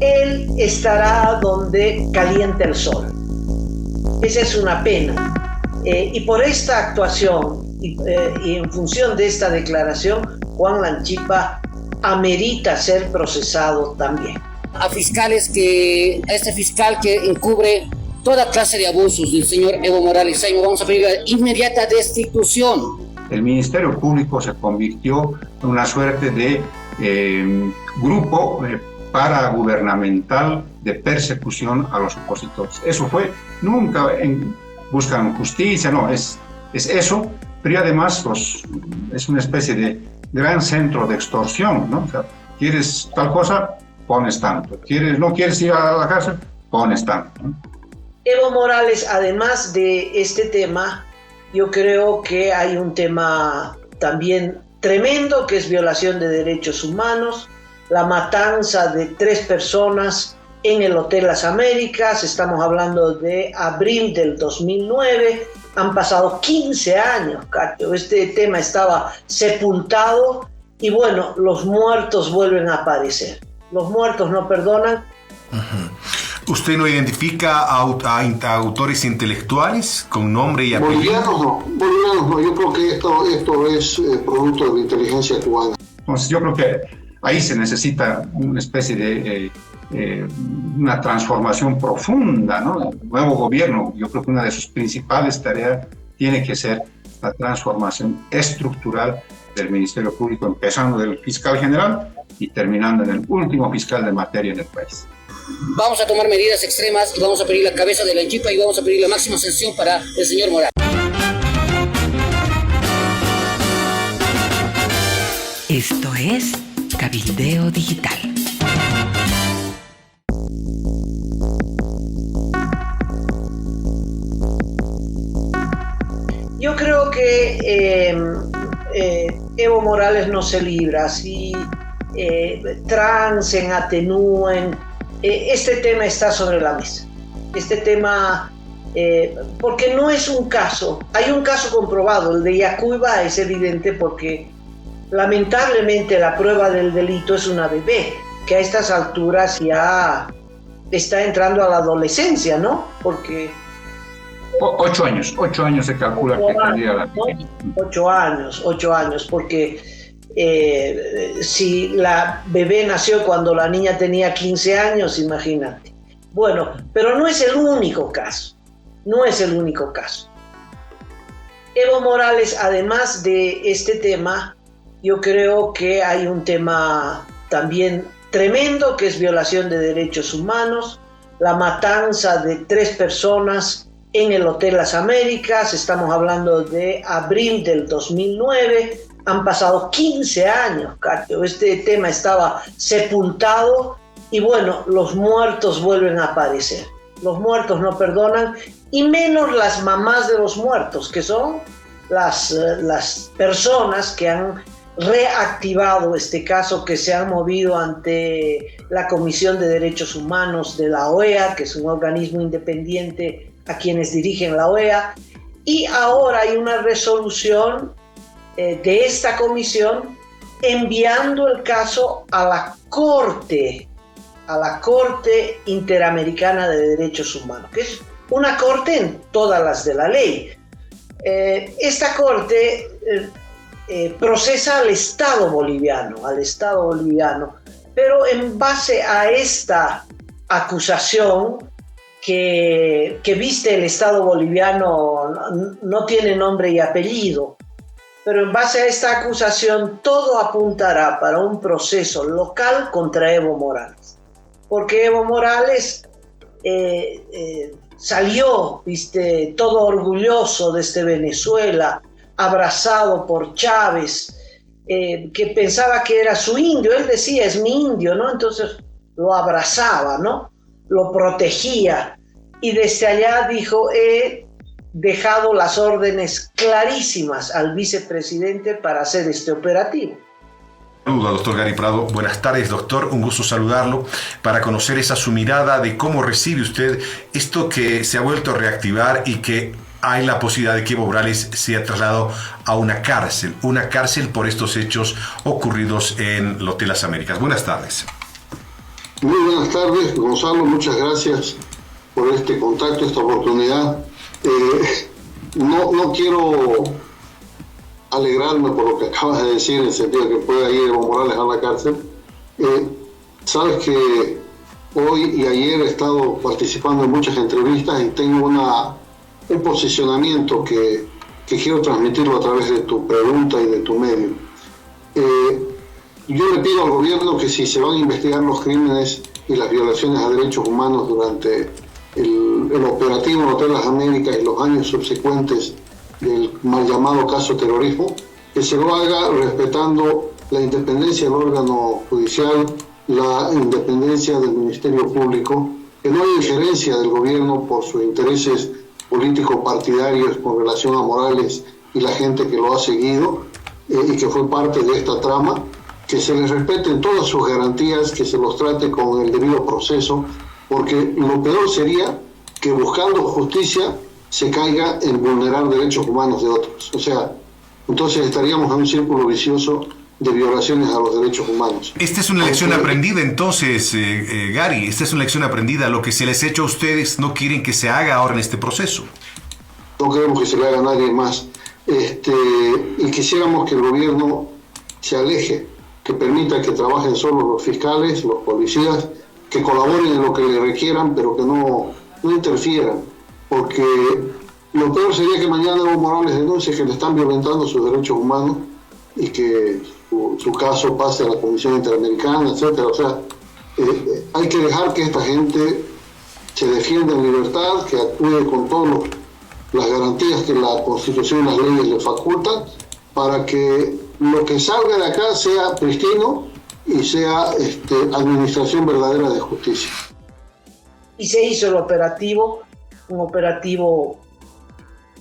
él estará donde calienta el sol. Esa es una pena. Y por esta actuación y en función de esta declaración, Juan Lanchipa amerita ser procesado también. A este fiscal que encubre toda clase de abusos del señor Evo Morales, señor, vamos a pedir la inmediata destitución. El Ministerio Público se convirtió en una suerte de grupo paragubernamental de persecución a los opositores. Eso fue, nunca buscan justicia, no, es eso, pero además es una especie de gran centro de extorsión, ¿no? O sea, ¿quieres tal cosa? Pones tanto. ¿No quieres ir a la cárcel? Pones tanto, ¿no? Evo Morales, además de este tema, yo creo que hay un tema también tremendo, que es violación de derechos humanos, la matanza de 3 personas en el Hotel Las Américas. Estamos hablando de abril del 2009, han pasado 15 años, Cacho. Este tema estaba sepultado y bueno, los muertos vuelven a aparecer. Los muertos no perdonan. Uh-huh. ¿Usted no identifica a autores intelectuales con nombre y apellido? Bolivianos no. Yo creo que esto es producto de la inteligencia cubana. Entonces yo creo que ahí se necesita una especie de una transformación profunda, ¿no? El nuevo gobierno, yo creo que una de sus principales tareas tiene que ser la transformación estructural del Ministerio Público, empezando del fiscal general y terminando en el último fiscal de materia en el país. Vamos a tomar medidas extremas y vamos a pedir la cabeza de Lanchipa y vamos a pedir la máxima sanción para el señor Morales. Esto es Cabildeo Digital. Yo creo que Evo Morales no se libra. Si transen, atenúen, este tema está sobre la mesa. Este tema, porque no es un caso, hay un caso comprobado, el de Yacuiba es evidente porque lamentablemente la prueba del delito es una bebé, que a estas alturas ya está entrando a la adolescencia, ¿no? Porque 8 años se calcula que tendría la... 8 años, porque si la bebé nació cuando la niña tenía 15 años, imagínate. Bueno, pero no es el único caso, Evo Morales, además de este tema, yo creo que hay un tema también tremendo, que es violación de derechos humanos, la matanza de 3 personas en el Hotel Las Américas. Estamos hablando de abril del 2009, han pasado 15 años, Cacho. Este tema estaba sepultado y bueno, los muertos vuelven a aparecer. Los muertos no perdonan, y menos las mamás de los muertos, que son las personas que han reactivado este caso, que se han movido ante la Comisión de Derechos Humanos de la OEA, que es un organismo independiente a quienes dirigen la OEA, y ahora hay una resolución de esta comisión enviando el caso a la Corte Interamericana de Derechos Humanos, que es una corte en todas las de la ley. Esta corte procesa al Estado boliviano, pero en base a esta acusación que viste el Estado boliviano, no tiene nombre y apellido, pero en base a esta acusación todo apuntará para un proceso local contra Evo Morales, porque Evo Morales salió, viste, todo orgulloso desde Venezuela, abrazado por Chávez, que pensaba que era su indio. Él decía, es mi indio, ¿no? Entonces lo abrazaba, ¿no? Lo protegía, y desde allá dijo, he dejado las órdenes clarísimas al vicepresidente para hacer este operativo. Saludos, doctor Gary Prado. Buenas tardes, doctor. Un gusto saludarlo para conocer su mirada de cómo recibe usted esto que se ha vuelto a reactivar y que hay la posibilidad de que Evo Morales sea trasladado a una cárcel por estos hechos ocurridos en el Hotel Las Américas. Buenas tardes. Muy buenas tardes, Gonzalo, muchas gracias por este contacto, esta oportunidad. No quiero alegrarme por lo que acabas de decir, en el sentido de que pueda ir Evo Morales a la cárcel. Sabes que hoy y ayer he estado participando en muchas entrevistas y tengo un posicionamiento que quiero transmitirlo a través de tu pregunta y de tu medio. Yo le pido al gobierno que si se van a investigar los crímenes y las violaciones a derechos humanos durante el operativo Hotel Las Américas y los años subsecuentes del mal llamado caso terrorismo, que se lo haga respetando la independencia del órgano judicial, la independencia del Ministerio Público, que no hay injerencia del gobierno por sus intereses políticos partidarios con relación a Morales y la gente que lo ha seguido y que fue parte de esta trama, que se les respeten todas sus garantías, que se los trate con el debido proceso, porque lo peor sería que buscando justicia se caiga en vulnerar derechos humanos de otros. O sea, entonces estaríamos en un círculo vicioso de violaciones a los derechos humanos. Esta es una lección aprendida entonces, Gary, esta es una lección aprendida. Lo que se les ha hecho a ustedes no quieren que se haga ahora en este proceso. No queremos que se le haga a nadie más. Y quisiéramos que el gobierno se aleje, que permita que trabajen solo los fiscales, los policías, que colaboren en lo que le requieran, pero que no interfieran, porque lo peor sería que mañana Evo Morales denuncie que le están violentando sus derechos humanos y que su caso pase a la Comisión Interamericana, etcétera. O sea, hay que dejar que esta gente se defienda en libertad, que actúe con todas las garantías que la Constitución y las leyes le facultan, para que lo que salga de acá sea pristino y sea administración verdadera de justicia. Y se hizo el operativo, un operativo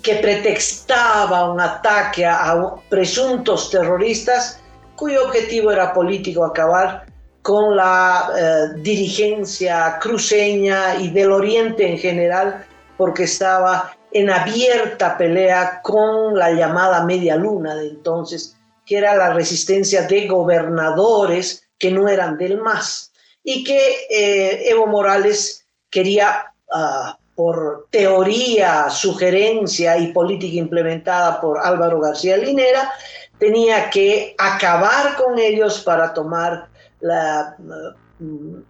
que pretextaba un ataque a presuntos terroristas cuyo objetivo era político, acabar con la dirigencia cruceña y del Oriente en general, porque estaba en abierta pelea con la llamada Media Luna de entonces, que era la resistencia de gobernadores que no eran del MAS, y que Evo Morales quería, por teoría, sugerencia y política implementada por Álvaro García Linera, tenía que acabar con ellos para tomar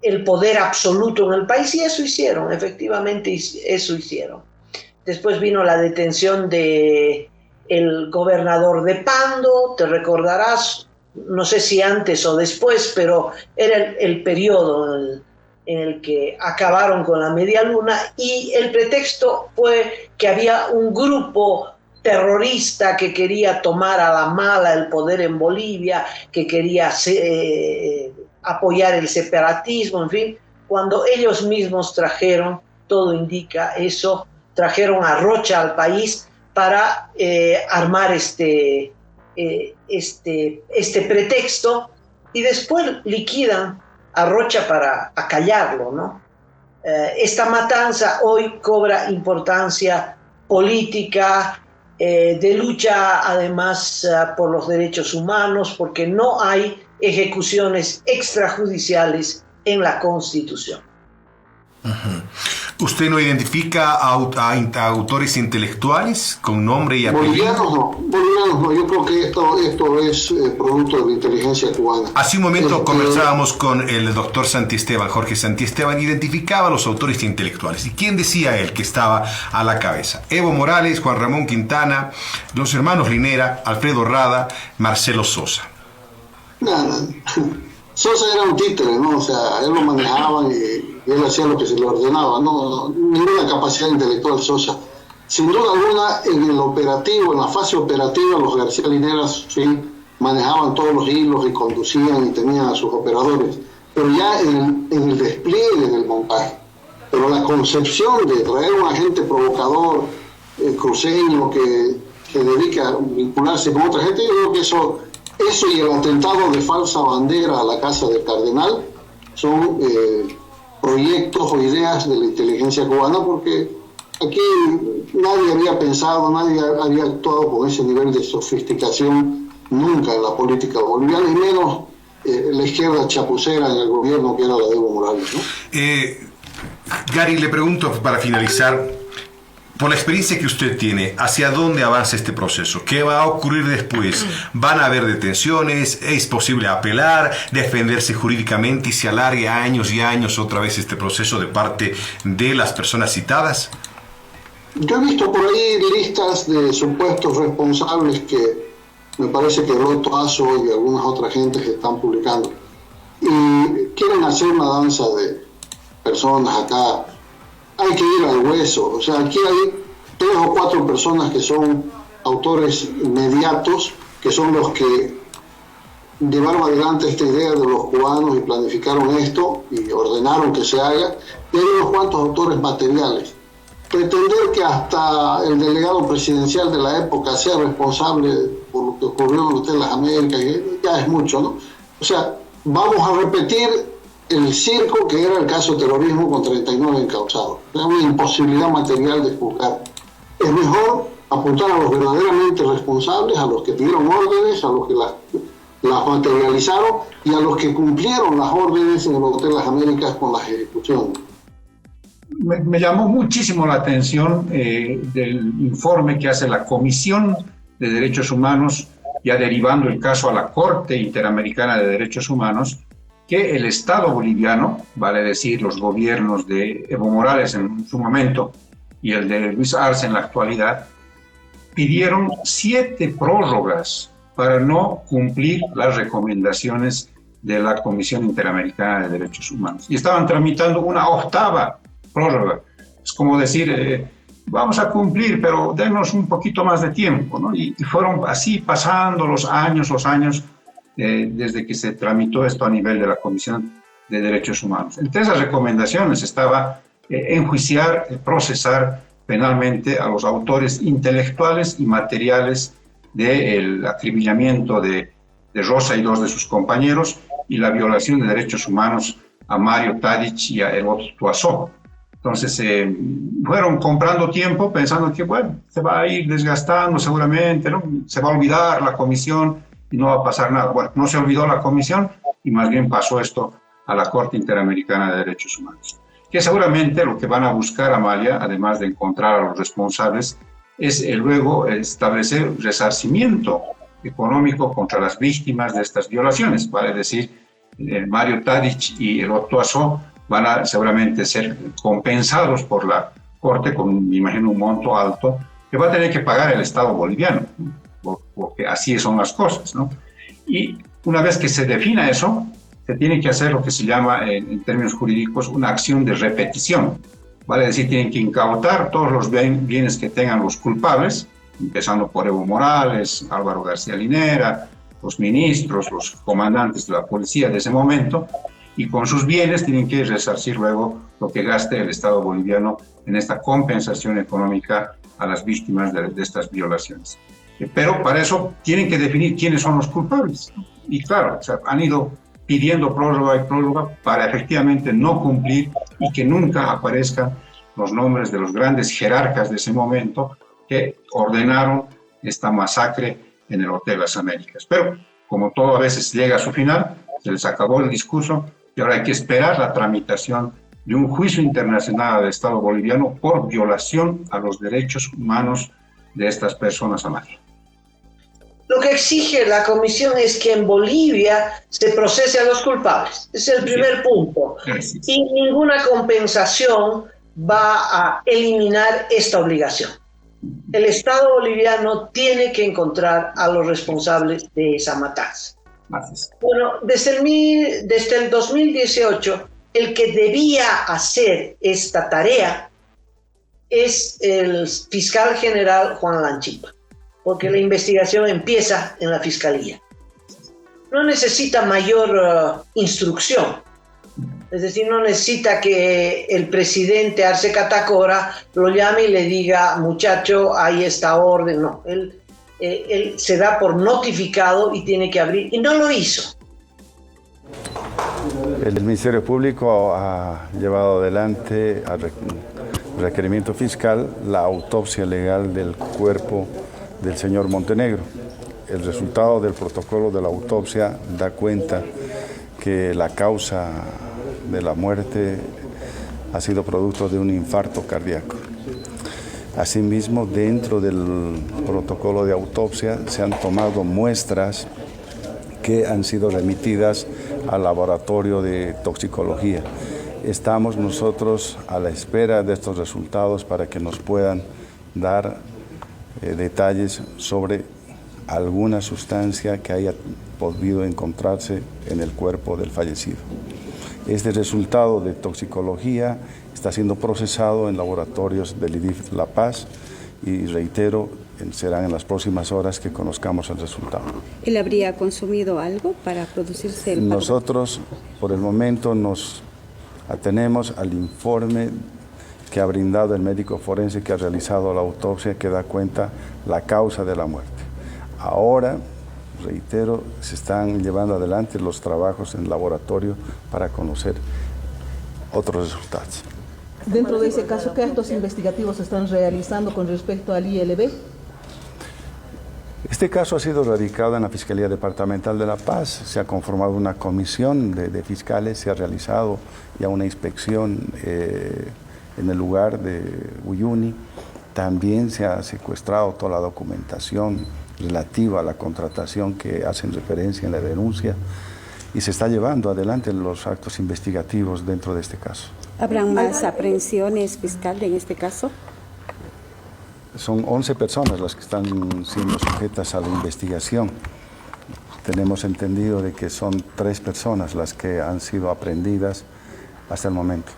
el poder absoluto en el país, y eso hicieron, efectivamente eso hicieron. Después vino la detención de el gobernador de Pando, te recordarás, no sé si antes o después, pero era el periodo en el que acabaron con la Media Luna, y el pretexto fue que había un grupo terrorista que quería tomar a la mala el poder en Bolivia, que quería apoyar el separatismo, en fin, cuando ellos mismos trajeron, todo indica eso, trajeron a Rocha al país para armar este pretexto, y después liquidan a Rocha para acallarlo, ¿no? Esta matanza hoy cobra importancia política, de lucha además por los derechos humanos, porque no hay ejecuciones extrajudiciales en la Constitución. Uh-huh. ¿Usted no identifica a autores intelectuales con nombre y apellido? Bolivianos no. Yo creo que esto es producto de la inteligencia cubana. Hace un momento conversábamos con el doctor Santiesteban, Jorge Santiesteban, identificaba a los autores intelectuales. ¿Y quién decía él que estaba a la cabeza? Evo Morales, Juan Ramón Quintana, los hermanos Linera, Alfredo Rada, Marcelo Sosa. No. Sosa era un títere, ¿no? O sea, él lo manejaban y él hacía lo que se le ordenaba, no ninguna capacidad intelectual Sosa. Sin duda alguna, en el operativo, en la fase operativa, los García Lineras sí manejaban todos los hilos y conducían y tenían a sus operadores, pero ya en el despliegue del montaje. Pero la concepción de traer a un agente provocador, cruceño, que se dedica a vincularse con otra gente, yo creo que eso y el atentado de falsa bandera a la casa del cardenal son proyectos o ideas de la inteligencia cubana, porque aquí nadie había pensado, nadie había actuado con ese nivel de sofisticación nunca en la política boliviana, y menos la izquierda chapucera en el gobierno que era la de Evo Morales, ¿no? Gary, le pregunto para finalizar, por la experiencia que usted tiene, ¿hacia dónde avanza este proceso? ¿Qué va a ocurrir después? ¿Van a haber detenciones? ¿Es posible apelar, defenderse jurídicamente y se alargue años y años otra vez este proceso de parte de las personas citadas? Yo he visto por ahí listas de supuestos responsables que me parece que Roto Aso y algunas otras gentes que están publicando y quieren hacer una danza de personas acá. Hay que ir al hueso, o sea, aquí hay 3 o 4 personas que son autores inmediatos, que son los que llevaron adelante esta idea de los cubanos y planificaron esto y ordenaron que se haga, y hay unos cuantos autores materiales. Pretender que hasta el delegado presidencial de la época sea responsable por lo que ocurrió en Hotel Las Américas, ya es mucho, ¿no? O sea, vamos a repetir el circo que era el caso de terrorismo con 39 encausados. Es una imposibilidad material de juzgar. Es mejor apuntar a los verdaderamente responsables, a los que dieron órdenes, a los que las materializaron y a los que cumplieron las órdenes en el Hotel Las Américas con las ejecuciones. Me llamó muchísimo la atención del informe que hace la Comisión de Derechos Humanos, ya derivando el caso a la Corte Interamericana de Derechos Humanos, que el Estado boliviano, vale decir los gobiernos de Evo Morales en su momento y el de Luis Arce en la actualidad, pidieron 7 prórrogas para no cumplir las recomendaciones de la Comisión Interamericana de Derechos Humanos. Y estaban tramitando una 8ª prórroga. Es como decir, vamos a cumplir, pero denos un poquito más de tiempo, ¿no? Y fueron así pasando los años, desde que se tramitó esto a nivel de la Comisión de Derechos Humanos. Entre esas recomendaciones estaba enjuiciar, procesar penalmente a los autores intelectuales y materiales del acribillamiento de Rosa y 2 de sus compañeros y la violación de derechos humanos a Mario Tadic y a Evo Tuazó. Entonces fueron comprando tiempo pensando que bueno, se va a ir desgastando seguramente, ¿no? Se va a olvidar la comisión y no va a pasar nada. Bueno, no se olvidó la comisión y más bien pasó esto a la Corte Interamericana de Derechos Humanos. Que seguramente lo que van a buscar, Amalia, además de encontrar a los responsables, es luego establecer resarcimiento económico contra las víctimas de estas violaciones. Vale decir, Mario Tadic y el Tuazó van a seguramente ser compensados por la Corte con, me imagino, un monto alto que va a tener que pagar el Estado boliviano, porque así son las cosas, ¿no? Y una vez que se defina eso, se tiene que hacer lo que se llama, en términos jurídicos, una acción de repetición. Vale decir, tienen que incautar todos los bienes que tengan los culpables, empezando por Evo Morales, Álvaro García Linera, los ministros, los comandantes de la policía de ese momento, y con sus bienes tienen que resarcir luego lo que gaste el Estado boliviano en esta compensación económica a las víctimas de estas violaciones. Pero para eso tienen que definir quiénes son los culpables. Y claro, o sea, han ido pidiendo prórroga y prórroga para efectivamente no cumplir y que nunca aparezcan los nombres de los grandes jerarcas de ese momento que ordenaron esta masacre en el Hotel Las Américas. Pero como todo a veces llega a su final, se les acabó el discurso y ahora hay que esperar la tramitación de un juicio internacional del Estado boliviano por violación a los derechos humanos de estas personas, Amalia. Lo que exige la comisión es que en Bolivia se procese a los culpables. Es el primer punto. Y ninguna compensación va a eliminar esta obligación. El Estado boliviano tiene que encontrar a los responsables de esa matanza. Bueno, desde el 2018, el que debía hacer esta tarea es el fiscal general Juan Lanchipa, porque la investigación empieza en la fiscalía. No necesita mayor instrucción, es decir, no necesita que el presidente Arce Catacora lo llame y le diga, muchacho, hay esta orden. No, él se da por notificado y tiene que abrir, y no lo hizo. El Ministerio Público ha llevado adelante a requerimiento fiscal la autopsia legal del cuerpo del señor Montenegro. El resultado del protocolo de la autopsia da cuenta que la causa de la muerte ha sido producto de un infarto cardíaco. Asimismo, dentro del protocolo de autopsia se han tomado muestras que han sido remitidas al laboratorio de toxicología. Estamos nosotros a la espera de estos resultados para que nos puedan dar detalles sobre alguna sustancia que haya podido encontrarse en el cuerpo del fallecido. Este resultado de toxicología está siendo procesado en laboratorios del IDIF La Paz y reitero, serán en las próximas horas que conozcamos el resultado. ¿Él habría consumido algo para producirse el paro? Nosotros, por el momento, nos atenemos al informe que ha brindado el médico forense que ha realizado la autopsia, que da cuenta la causa de la muerte. Ahora, reitero, se están llevando adelante los trabajos en laboratorio para conocer otros resultados. Dentro de ese caso, ¿qué actos investigativos se están realizando con respecto al ILB? Este caso ha sido radicado en la Fiscalía Departamental de La Paz. Se ha conformado una comisión de fiscales, se ha realizado ya una inspección en el lugar de Uyuni. También se ha secuestrado toda la documentación relativa a la contratación que hacen referencia en la denuncia y se está llevando adelante los actos investigativos dentro de este caso. ¿Habrán más aprehensiones, fiscal, en este caso? Son 11 personas las que están siendo sujetas a la investigación. Tenemos entendido de que son 3 personas las que han sido aprehendidas hasta el momento.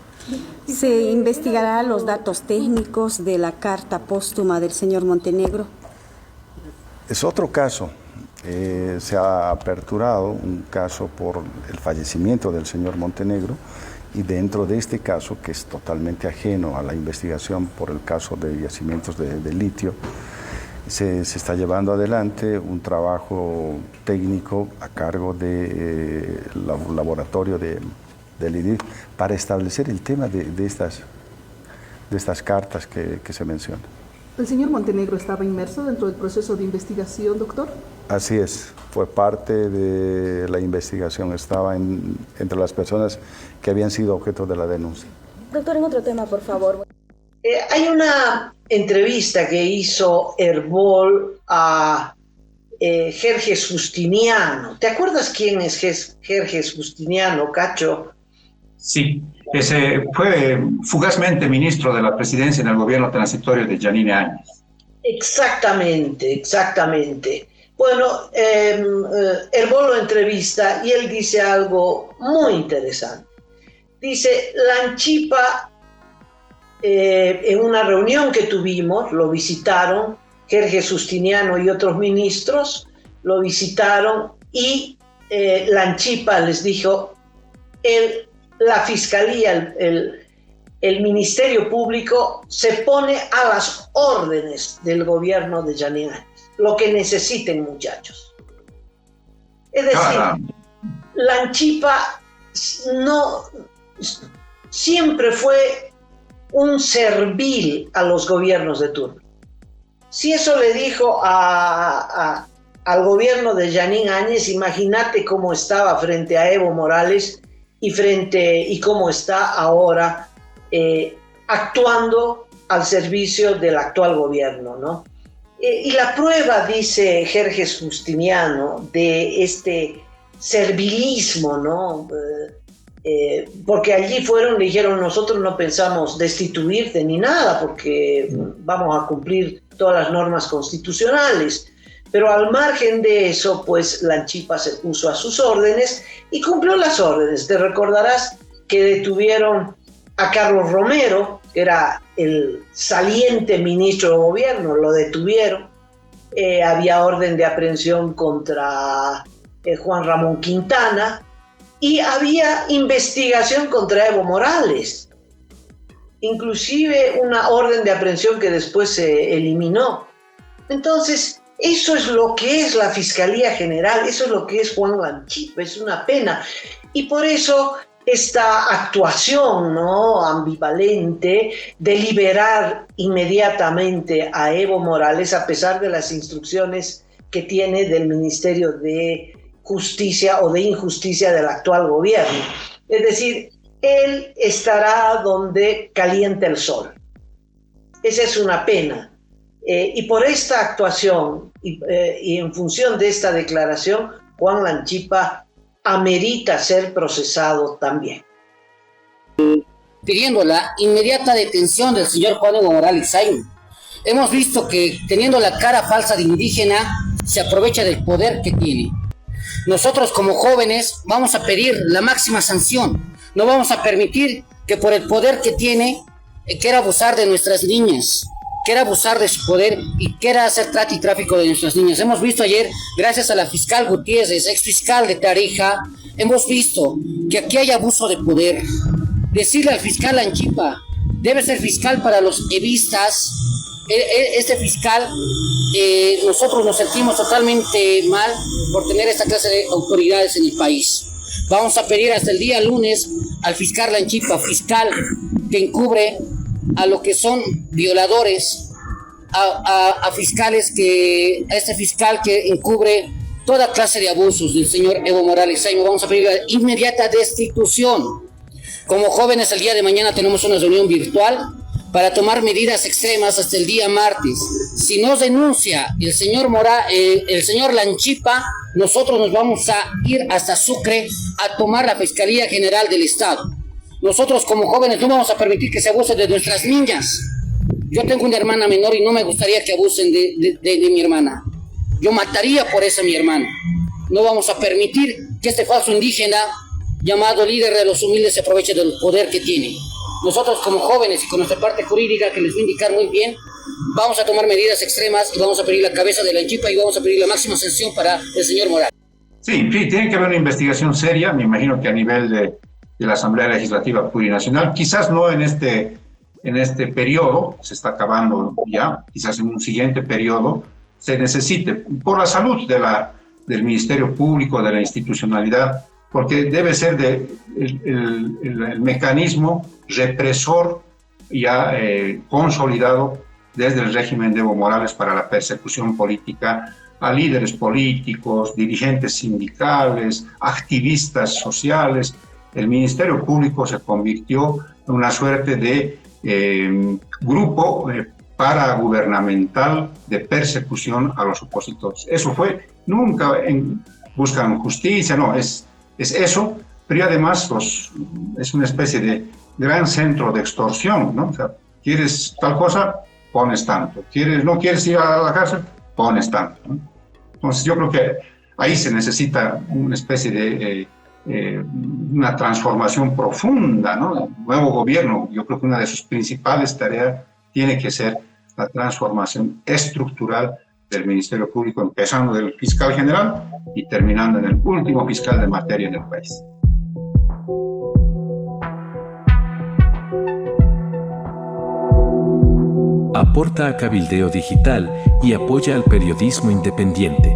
¿Se investigará los datos técnicos de la carta póstuma del señor Montenegro? Es otro caso. Se ha aperturado un caso por el fallecimiento del señor Montenegro y dentro de este caso, que es totalmente ajeno a la investigación por el caso de yacimientos de litio, se está llevando adelante un trabajo técnico a cargo del laboratorio del IDIF para establecer el tema de estas cartas que se mencionan. ¿El señor Montenegro estaba inmerso dentro del proceso de investigación, doctor? Así es, fue parte de la investigación, estaba entre las personas que habían sido objeto de la denuncia. Doctor, en otro tema, por favor. Hay una entrevista que hizo Herbol a Jerjes Justiniano. ¿Te acuerdas quién es Jerjes Justiniano, Cacho? Sí, fue fugazmente ministro de la presidencia en el gobierno transitorio de Yanine Áñez. Exactamente. Bueno, Herbol lo entrevista y él dice algo muy interesante. Dice, Lanchipa, en una reunión que tuvimos, lo visitaron, Jerjes Justiniano y otros ministros, lo visitaron y Lanchipa les dijo, la Fiscalía, el Ministerio Público se pone a las órdenes del gobierno de Yanine Áñez, lo que necesiten, muchachos. Es decir, Lanchipa siempre fue un servil a los gobiernos de turno. Si eso le dijo al gobierno de Yanine Áñez, imagínate cómo estaba frente a Evo Morales y cómo está ahora actuando al servicio del actual gobierno, ¿no? Y la prueba, dice Jerjes Justiniano, de este servilismo, ¿no? Porque allí le dijeron, nosotros no pensamos destituirte ni nada, porque vamos a cumplir todas las normas constitucionales. Pero al margen de eso, pues Lanchipa se puso a sus órdenes y cumplió las órdenes. Te recordarás que detuvieron a Carlos Romero, que era el saliente ministro de gobierno, lo detuvieron. Había orden de aprehensión contra Juan Ramón Quintana y había investigación contra Evo Morales. Inclusive una orden de aprehensión que después se eliminó. Entonces, eso es lo que es la Fiscalía General, eso es lo que es Juan Lanchipa, es una pena. Y por eso esta actuación, ¿no?, ambivalente de liberar inmediatamente a Evo Morales a pesar de las instrucciones que tiene del Ministerio de justicia o de injusticia del actual gobierno. Es decir, él estará donde calienta el sol. Esa es una pena. Y por esta actuación y en función de esta declaración, Juan Lanchipa amerita ser procesado también. Pidiendo la inmediata detención del señor Juan Evo Morales Zaino. Hemos visto que, teniendo la cara falsa de indígena, se aprovecha del poder que tiene. Nosotros como jóvenes vamos a pedir la máxima sanción. No vamos a permitir que por el poder que tiene quiera abusar de nuestras niñas, quiera abusar de su poder y quiera hacer trata y tráfico de nuestras niñas. Hemos visto ayer, gracias a la fiscal Gutiérrez, ex fiscal de Tarija, hemos visto que aquí hay abuso de poder. Decirle al fiscal Lanchipa, debe ser fiscal para los evistas. Este fiscal, nosotros nos sentimos totalmente mal por tener esta clase de autoridades en el país. Vamos a pedir hasta el día lunes al fiscal Lanchipa, fiscal que encubre a lo que son violadores, a este fiscal que encubre toda clase de abusos del señor Evo Morales Zaino. Vamos a pedir la inmediata destitución. Como jóvenes, el día de mañana tenemos una reunión virtual para tomar medidas extremas hasta el día martes. Si nos denuncia el señor Lanchipa, nosotros nos vamos a ir hasta Sucre a tomar la Fiscalía General del Estado. Nosotros como jóvenes no vamos a permitir que se abuse de nuestras niñas. Yo tengo una hermana menor y no me gustaría que abusen de mi hermana. Yo mataría por esa mi hermana. No vamos a permitir que este falso indígena llamado líder de los humildes se aproveche del poder que tiene. Nosotros como jóvenes y con nuestra parte jurídica, que les voy a indicar muy bien, vamos a tomar medidas extremas y vamos a pedir la cabeza de Lanchipa y vamos a pedir la máxima sanción para el señor Morales. Sí, tiene que haber una investigación seria, me imagino que a nivel de la Asamblea Legislativa Plurinacional, quizás no en este periodo, se está acabando ya, quizás en un siguiente periodo, se necesite, por la salud del Ministerio Público, de la institucionalidad, porque debe ser el mecanismo represor ya consolidado desde el régimen de Evo Morales para la persecución política a líderes políticos, dirigentes sindicales, activistas sociales. El Ministerio Público se convirtió en una suerte de grupo paragubernamental de persecución a los opositores. Eso fue, nunca buscan justicia, no, es eso, pero además es una especie de gran centro de extorsión, ¿no? O sea, ¿quieres tal cosa? Pones tanto. ¿No quieres ir a la cárcel? Pones tanto, ¿no? Entonces yo creo que ahí se necesita una especie de una transformación profunda, ¿no? El nuevo gobierno, yo creo que una de sus principales tareas tiene que ser la transformación estructural del Ministerio Público, empezando del fiscal general y terminando en el último fiscal de materia en el país. Aporta a Cabildeo Digital y apoya al periodismo independiente.